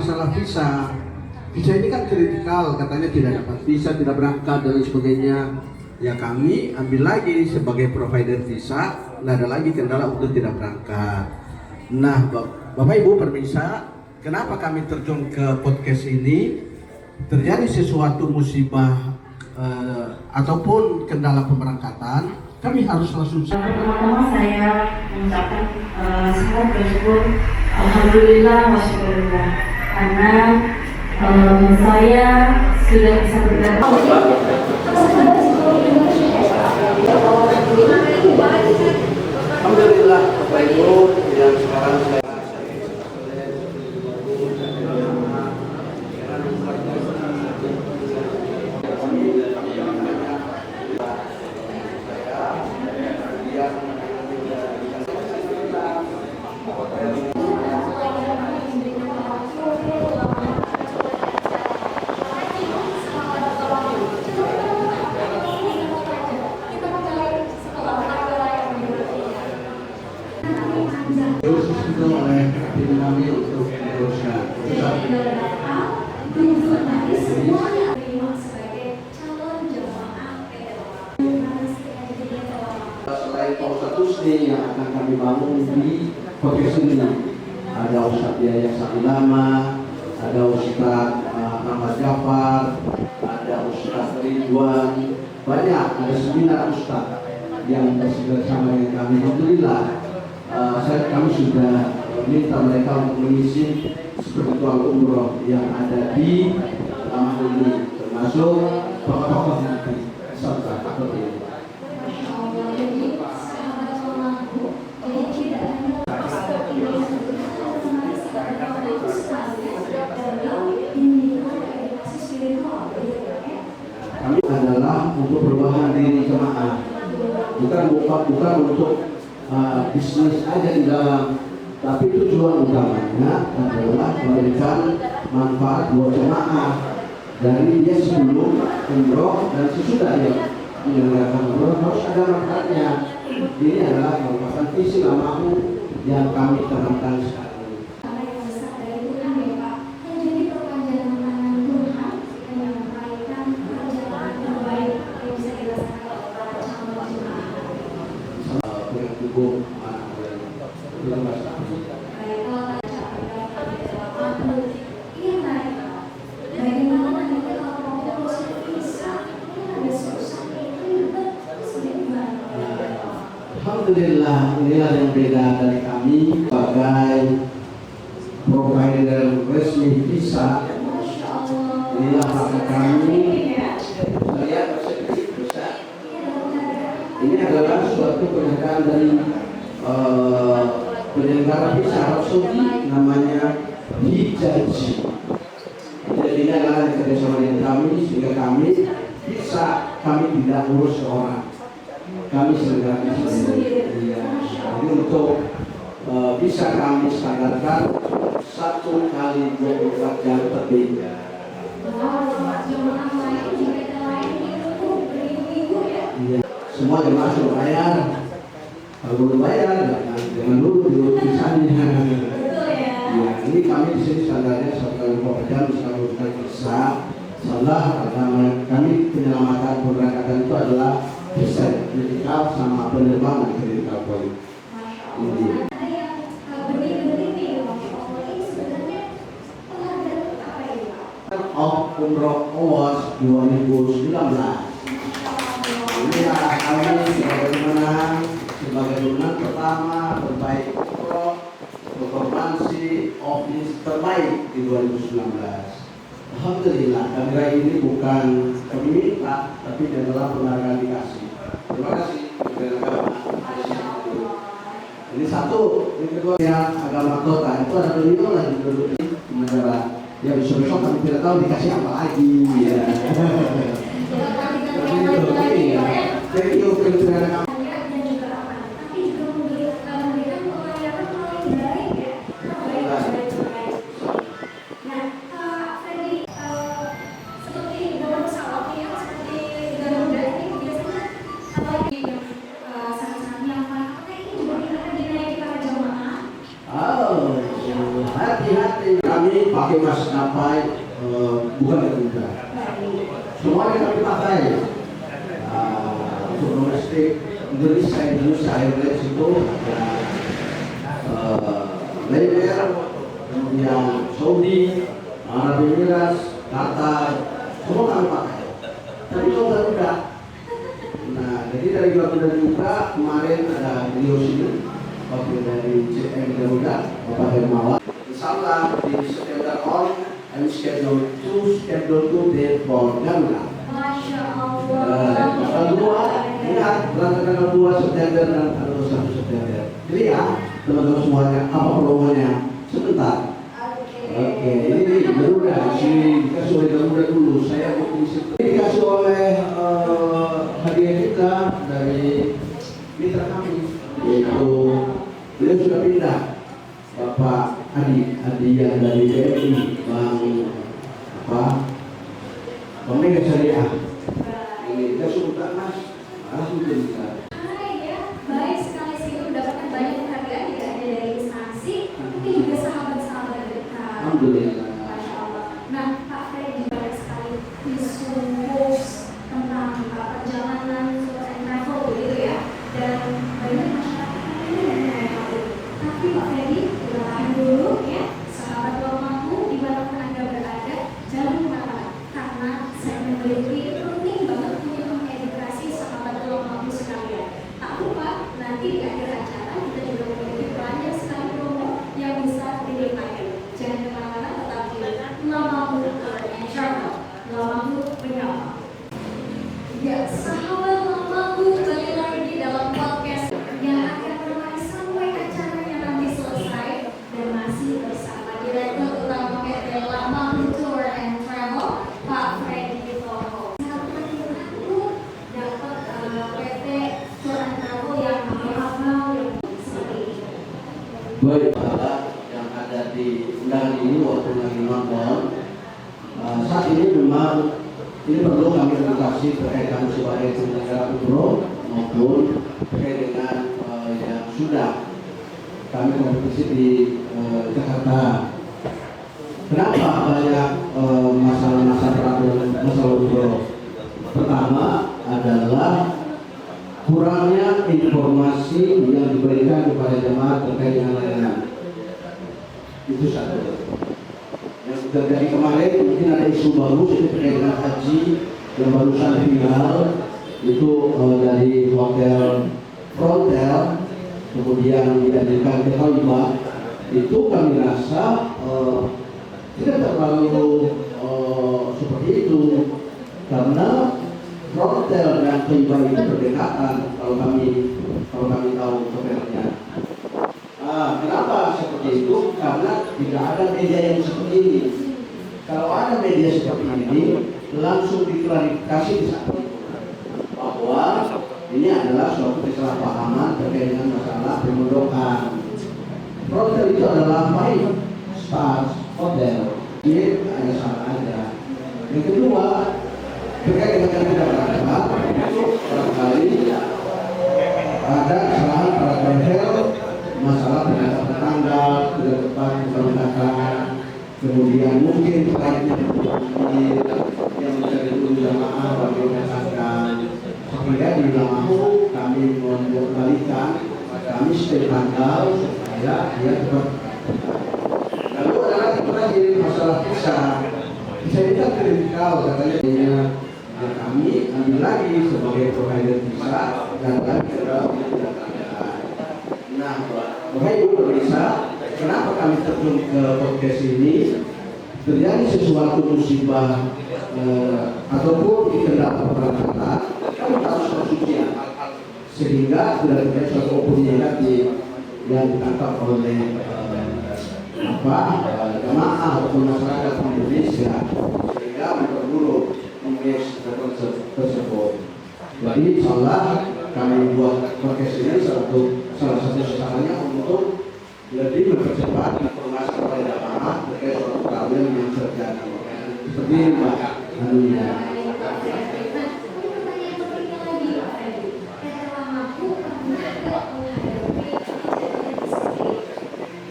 masalah visa. Visa ini kan kritikal, katanya tidak dapat visa, tidak berangkat dan lain sebagainya. Ya kami ambil lagi sebagai provider visa, nggak ada lagi kendala untuk tidak berangkat. Nah, Bapak Ibu permisa, kenapa kami terjun ke podcast ini? Terjadi sesuatu musibah ataupun kendala pemberangkatan, kami harus langsung. Pertama-tama saya mengucapkan sangat bersyukur, alhamdulillah wasyukurillah, karena saya sudah bisa bergabung. Alhamdulillah Bapak Ibu yang sekarang saya oleh tim kami untuk berusaha. Selain Pak Ustadz Husni yang akan kami bangun di podcast ini, ada Ustadz Yahya Sakilama, ada Ustadz Ahmad Jafar, ada Ustadz Ridwan, banyak, ada 9 Ustadz yang bersama dengan kami. Alhamdulillah. Kami sudah minta mereka untuk mengisi spiritual umroh yang ada di Taman ini, termasuk tokoh-tokoh nanti serta seperti ini. Kami adalah untuk perubahan diri jemaah, bukan untuk bisnis aja di dalam, tapi tujuan utamanya adalah memberikan manfaat buat jemaah dari dia sebelum umroh dan sesudah dia menyelenggarakan umroh harus ada manfaatnya. Ini adalah merupakan visi lamaku yang kami tanamkan sekarang. Alhamdulillah, inilah yang beda dari kami sebagai provider resmi visa. Inilah hak kami. Lihat bisa. Ini adalah suatu pernyataan dari penyelenggara visa Arab Saudi, namanya Hijaji. Jadi ini adalah kerjasama dengan kami, sehingga kami bisa tidak urus seorang. Kami selenggarakan sendiri. Jadi untuk bisa kami standarkan 1 kali 24 jam lebih. Semua jemaah sudah bayar. Kalau belum bayar, jangan dulu visanya. Ya, ini kami di sini standarnya 1 kali 24 jam bisa menggunakan visa. Salah karena kami penyelamatan pemberangkatan itu adalah bisa kritikal sama penerbangan kritikal politik. Ini. Of Umroh Awards 2019. Inilah kami sebagai pemenang pertama terbaik umroh performansi office terbaik di 2019. Alhamdulillah, kami ini bukan kami minta, tapi adalah penghargaan dikasih. Terima kasih. Ini satu, yang kedua ya agama kota itu ada beliau lagi duduk di negara. Ya besok kami tidak tahu dikasih apa lagi. Ya. Jadi itu kementerian. Hati-hati kami pakai masker. bukan Garuda. Semuanya kami pakai. Untuk domestik Indonesia Airlines itu Lion Air, kemudian Saudi, Arab Emirates, Qatar, semua kami pakai. Tapi kalau Garuda, nah jadi dari Garuda juga kemarin ada beliau sini, wakil dari CM Garuda, Bapak Hermawan. Insyaallah di September on, I'm scheduled to for Garuda. Masya Allah. Tanggal 2, ingat berangkat tanggal 2 September dan tanggal 1 September. Jadi ya, teman-teman semuanya, apa promonya? Sebentar. Oke, ini Garuda, dikasih oleh Garuda dulu. Saya mau isi. Dikasih oleh hadiah kita dari mitra kami, yaitu beliau sudah pindah, Bapak Adi yang dari BRI, Bang Mega Syariah. Ini kita sudah Mas, alhamdulillah. Baik sekali sih mendapatkan banyak penghargaan tidak hanya dari instansi, tapi juga sahabat-sahabat dekat. Alhamdulillah. Masya Allah. Nah, Pak Freddy banyak sekali isu post tentang perjalanan tour and travel begitu ya, dan banyak masyarakat ini yang mengenai. Tapi Pak Freddy, kita tahan dulu ya, sahabat Tuhan Mampu dimanapun Anda berada, jangan kemana-mana karena segmen berikut ini penting banget untuk mengedukasi sahabat Tuhan Mampu sekalian. Tak lupa nanti di akhir acara kita juga memiliki banyak sekali promo yang bisa dinikmati. Jangan kemana-mana, tetap di Mampu and Travel, Mampu menyapa. Ya, sahabat Mampu, balik lagi dalam podcast yang akan menemani sampai acaranya nanti selesai dan masih bersama Direktur Utama PT Mampu Tour and Travel, Pak Freddy Toho. Sangat penting aku dapat PT Tour and Travel yang hafal yang seperti ini. Baik, Bapak yang ada di undangan ini waktu lagi nonton, saat ini memang ini perlu kami edukasi terkait dengan sebagai penyelenggara umroh maupun terkait dengan yang sudah kami kompetisi di Jakarta. Kenapa banyak masalah-masalah peraturan masalah umroh? Pertama adalah kurangnya informasi yang diberikan kepada jemaah terkait dengan layanan. Itu satu. Yang terjadi kemarin mungkin ada isu baru itu terkait dengan haji yang barusan viral itu dari hotel Frontel kemudian dihadirkan ke Taliban. Itu kami rasa tidak terlalu seperti itu karena Frontel dan Taliban itu berdekatan kalau kami tahu hotelnya. Kenapa seperti itu? Karena tidak ada media yang seperti ini. Kalau ada media seperti ini, langsung diklarifikasi di sana bahwa ini adalah suatu kesalahpahaman terkait dengan masalah pemondokan. Hotel itu adalah Five Stars Hotel. Ini hanya salah aja. Yang kedua, terkait dengan yang tidak berangkat, itu barangkali ada kesalahan para travel, masalah dengan tanggal, tidak tepat keberangkatan, kemudian mungkin flightnya yang menjadi turun jamaah bagi berangkatkan, sehingga di Lamahu kami membolak-balikan, kami stay tanggal supaya dia tetap. Lalu ada lagi terakhir masalah visa ini kan kritikal katanya kami ambil lagi sebagai provider visa dan lagi adalah Nah, Bapak Ibu pemirsa, kenapa kami terjun ke podcast ini? Terjadi sesuatu musibah ataupun kendala keberangkatan, kami harus konsultasi sehingga tidak terjadi suatu opini negatif yang ditangkap oleh jemaah ataupun masyarakat Indonesia sehingga memperburuk image tersebut. Jadi, insyaallah kami buat podcast ini salah satu caranya untuk lebih mempercepat informasi kepada jamaah terkait suatu problem yang terjadi. Seperti ini, Pak. Alhamdulillah.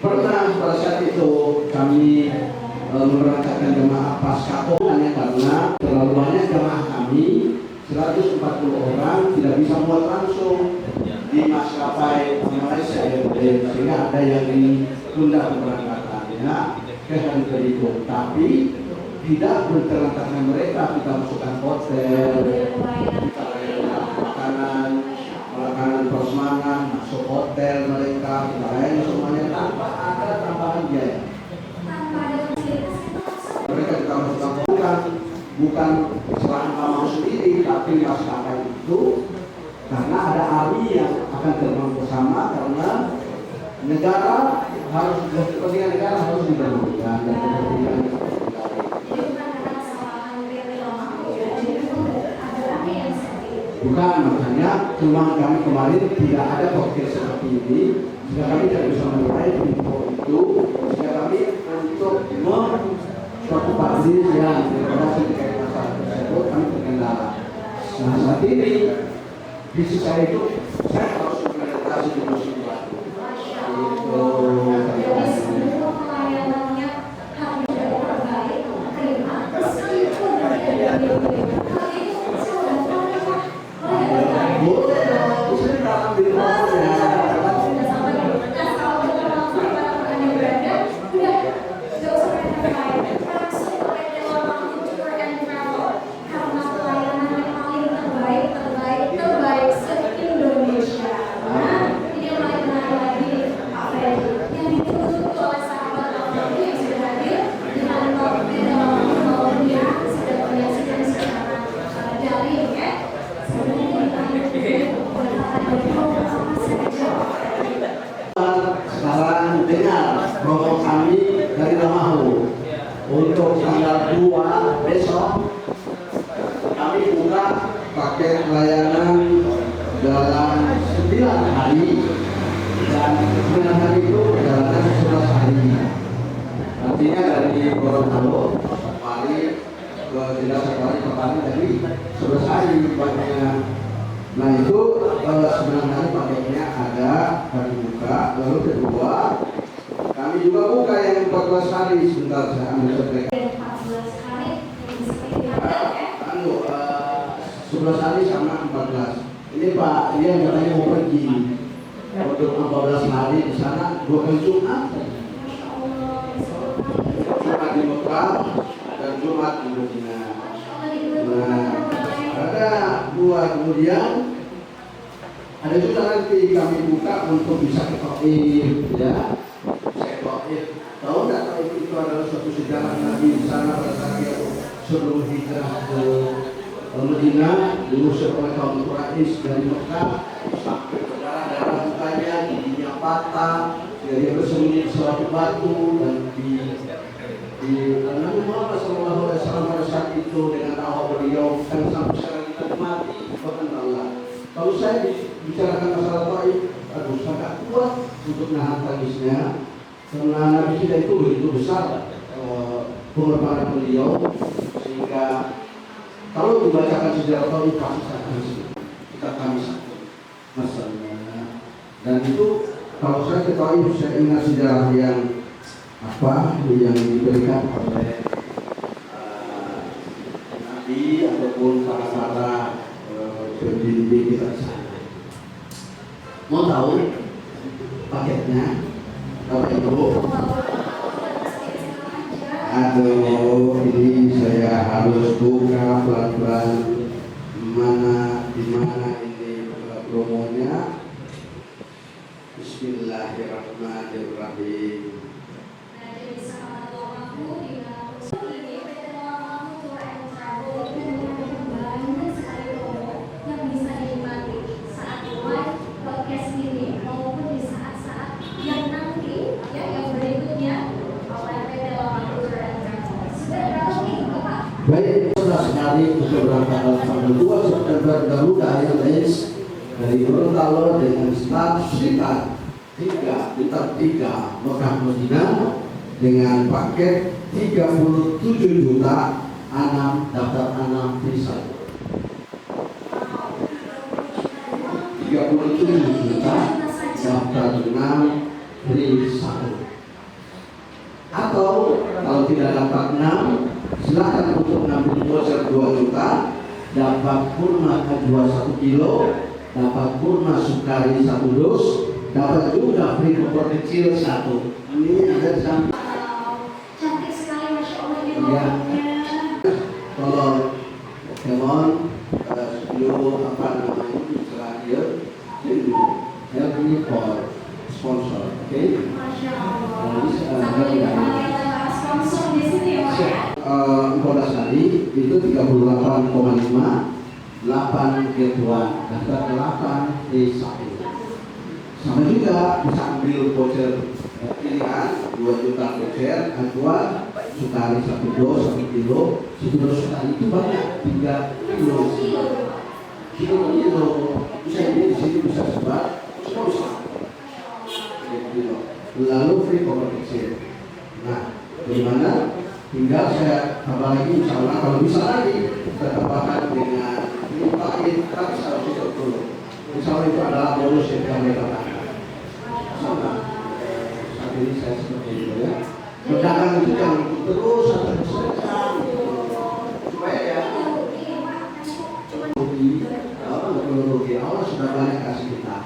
Pernah pada saat itu kami memberangkatkan jemaah pasca 140 orang tidak bisa muat langsung di maskapai Malaysia Airlines, sehingga ada yang ditunda keberangkatannya ke hari berikut. Tapi tidak berterangkan mereka, kita masukkan hotel, kita layani makanan prasmanan, masuk hotel mereka, kita layani semuanya tanpa ada tambahan biaya. Mereka juga masukkan bukan kesalahan kamu sendiri, tapi maskapai itu karena ada ahli yang akan terbang bersama, karena negara harus, kepentingan negara harus didahulukan dan kepentingan bukan. Makanya cuma kami kemarin tidak ada podcast seperti ini, sehingga kami tidak bisa menilai info itu, sehingga kami untuk suatu pasir yang berkaitan dengan masalah tersebut kami terkendala. Nah, saat ini visi saya itu saya harus implementasi di musim baru. Sekarang dengar promo kami dari Lamahu untuk tanggal 2 besok kami buka paket layanan dalam 9 hari, dan 9 hari itu perjalanan 11 hari. Artinya dari Gorontalo Safari ke Jeddah Safari Safari dari 11 hari paketnya. Nah itu 9 hari paketnya ada, kami buka. Lalu kedua, kami juga buka yang 14 hari. Sebentar saya ambil setrika. 14 hari Anu, 11 hari sama 14. Ini Pak, dia katanya mau pergi untuk 14 hari di sana, 2 kali Jumat. Jumat di Mekah dan Jumat di Madinah. Nah, ada 2 kemudian ada juga nanti kami buka untuk bisa ke Taif, ya. Saya Taif. Tahu nggak Taif itu adalah suatu sejarah Nabi di sana pada saat dia sebelum hijrah ke Madinah, diusir oleh kaum Quraisy dari Mekah sampai ke darah mukanya, giginya patah, dia bersembunyi di suatu batu, dan Nabi Muhammad SAW pada saat itu dengan awal beliau kan sampai sekarang kita mati, bahkan Allah. Kalau saya bicarakan masalah Taif, aduh sangat kuat untuk nahan tangisnya, karena Nabi kita itu begitu besar pengorbanan beliau, sehingga kalau dibacakan sejarah Taif pasti sangat kita tangis masalahnya. Dan itu kalau saya ke Taif, saya ingat sejarah yang yang diberikan oleh Nabi ataupun para pendidik kita di sana. Mau tahu paketnya? Bapak Ibu? Aduh, ini saya harus buka pelan-pelan di mana ini promonya. Bismillahirrahmanirrahim. Baik, sudah sekali untuk berangkat tanggal 2 September Garuda Airlines dari Gorontalo dengan start sekitar 3 Mekah Madinah dengan paket 37 juta 6 daftar 6 visa. 37 juta daftar 6 visa. Atau kalau tidak dapat 6, silakan untuk mengambil voucher 2 juta dapat kurma ajwa 1 kilo, dapat kurma sukari 1 dus, dapat juga free koper kecil 1. Ini ada sampai. Cantik sekali, Masya Allah ini Iya. baunya. Kalau Pokemon sebelum apa namanya terakhir jadi help me for sponsor, oke? Masya Allah. Jadi, Sampai kita sponsor di sini ya, Pak ya. 14 hari itu 38,5 8 G1 daftar 8 D1 sama juga bisa ambil voucher pilihan 2 juta voucher acuan sukari 1 dos 1 kilo 1 dos sukari itu banyak 3 kilo kilo bisa ini di sini bisa sebar semua bisa kilo. Lalu free koper kecil. Nah bagaimana tinggal saya tambah lagi insya Allah kalau bisa lagi kita tambahkan dengan ini lain tapi harus itu dulu insya Allah itu adalah bonus yang kami dapatkan sama saat ini saya seperti itu ya pedagang itu jangan terus sampai selesai supaya ya rugi Allah sudah banyak kasih kita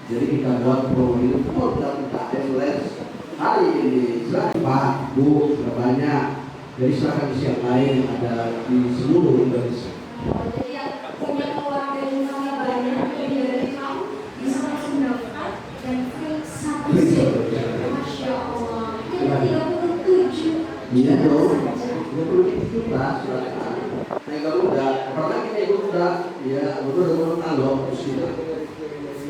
jadi kita buat promo itu dan kita endless hari ini Pak Bu sudah banyak jadi silakan isi yang lain ada di seluruh Indonesia. Jadi yang punya keluarga jumlahnya banyak lebih dari kamu bisa langsung daftar dan free 1 set. Masya Allah. Ini 37. Iya dong. 37 juta silakan. Naik Garuda, apalagi naik Garuda, ya Garuda udah loh terus kita.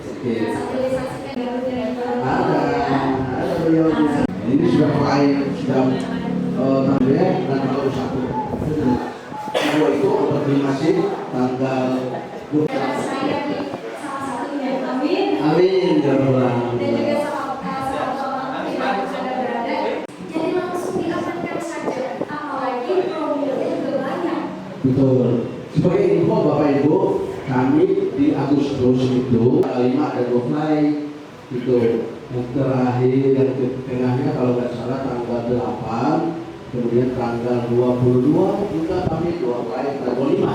Oke. Sambil disaksikan Garuda yang baru. Ada beliaunya. Ini sudah klien sudah tanggalnya dan tanggal 1. Semua itu konfirmasi tanggal 2. Saya di salah satunya. Amin. Amin ya Allah. Dan juga sahabat-sahabat yang ada berada. Jadi langsung diamankan saja. Apalagi promonya juga banyak. Betul. Sebagai info Bapak Ibu, kami di Agustus itu 5 ada 2 flight itu. Yang terakhir yang tengahnya kalau nggak salah tanggal 8, kemudian tanggal 22 juga kami 2 flight, tanggal 5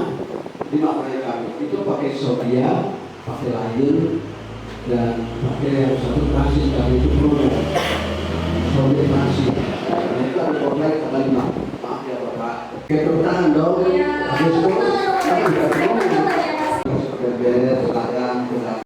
flight kami itu pakai Sophia, pakai Lion dan pakai yang satu transit kami itu promo Sophia transit. Nah itu ada 2 flight tanggal 5. Maaf ya Bapak. Oke tepuk tangan dong. Agustus kami sudah promo. Beres silakan sudah.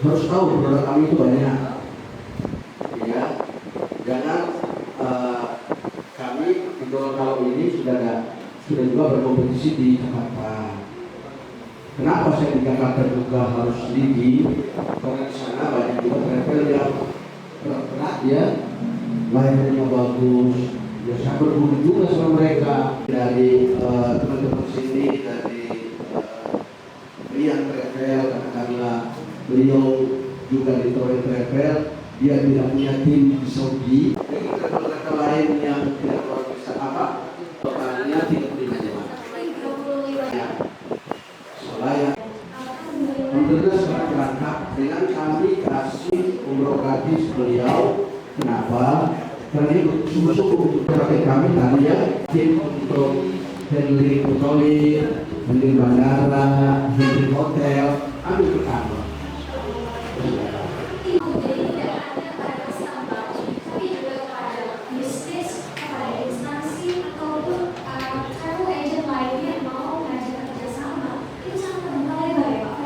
Harus tahu produk kami itu banyak, ya. Jangan kami kalau ini sudah juga berkompetisi di Jakarta. Kenapa saya di Jakarta juga harus leading? Karena di sana banyak juga travel yang berat ya, layanannya bagus. Ya saya berguru juga sama mereka dari teman-teman sini dari Rian Travel katakanlah. Beliau juga di Torre Travel, dia tidak punya tim di Saudi. Jadi travel lain yang tidak luar biasa apa, totalnya 35 jemaah. Soalnya, alhamdulillah sangat lengkap dengan kami kasih umroh gratis beliau. Kenapa? Karena ini sungguh-sungguh untuk pakai kami tadi ya, tim untuk handling petrolit, handling bandara, handling hotel, ambil ke kantor.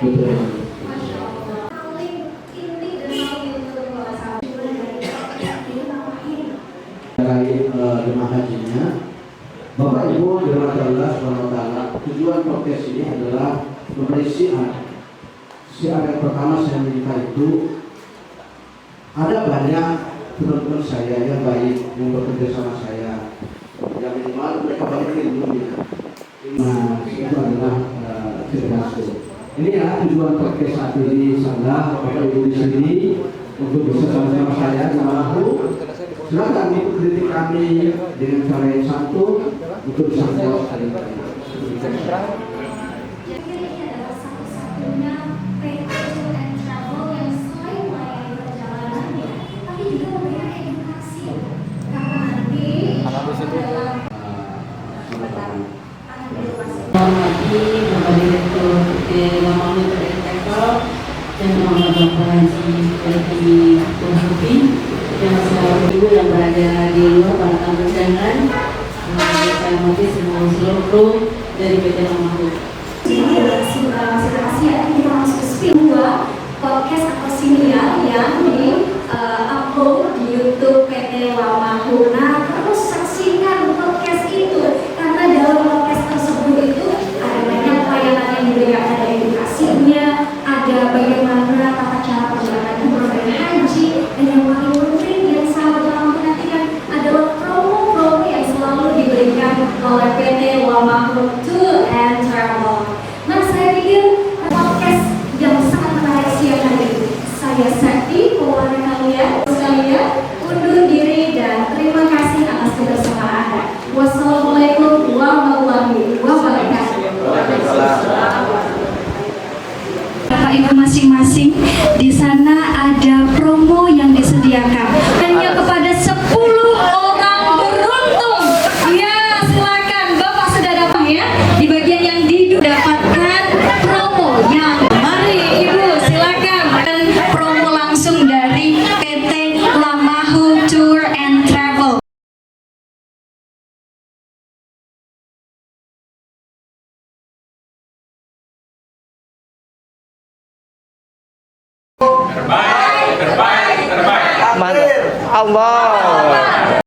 Betul. Terkait jemaah hajinya, Bapak Ibu dirahmati Allah SWT, tujuan podcast ini adalah memberi syiar. Syiar yang pertama saya minta itu ada banyak teman-teman saya yang baik yang bekerja sama saya, yang minimal mereka banyak ilmunya. Nah, itu adalah cerdas. Ini ya tujuan podcast saat ini, insyaallah Bapak Ibu di sini untuk bisa sama-sama saya sama aku silakan ikut kritik kami dengan cara yang santun untuk bisa menjawab kalian. Jadi ini adalah satu-satunya PT Tour and Travel yang selain melayani perjalanannya, tapi juga memberikan edukasi. Karena nanti dalam Selamat pagi, Bapak Direktur PT Lamahu Travel dan Bapak Haji Elvi Komupi yang selalu yang berada di luar para tamu undangan. Saya hormati semua seluruh kru dari PT Lamahu. Masih ya, kita langsung ke spin 2 podcast atau siniar yang di upload di YouTube PT Lamahu. Nah, terus saksikan podcast itu karena dalam podcast tersebut itu ada banyak layanan yang diberikan, ada edukasinya, ada bagaimana tata cara perjalanan ibadah haji, dan yang paling penting yang sangat menantikan adalah promo-promo yang selalu diberikan oleh PT Lamahu Tour and Travel. Nah, saya pikir podcast yang sangat menarik siang hari ini. Saya Sakti, pewarna kalian sekalian, undur diri dan terima kasih atas kebersamaan Anda. Wassalamualaikum warahmatullahi wabarakatuh. Bapak Ibu masing-masing, di sana ada promo yang disediakan. Hanya kepada 10 orang beruntung. Ya, silakan Bapak sudah dapat ya. Di bagian yang didapatkan promo yang mari Ibu silakan dan promo langsung dari PT Lamahu Tour and Travel. Mantap. Allah.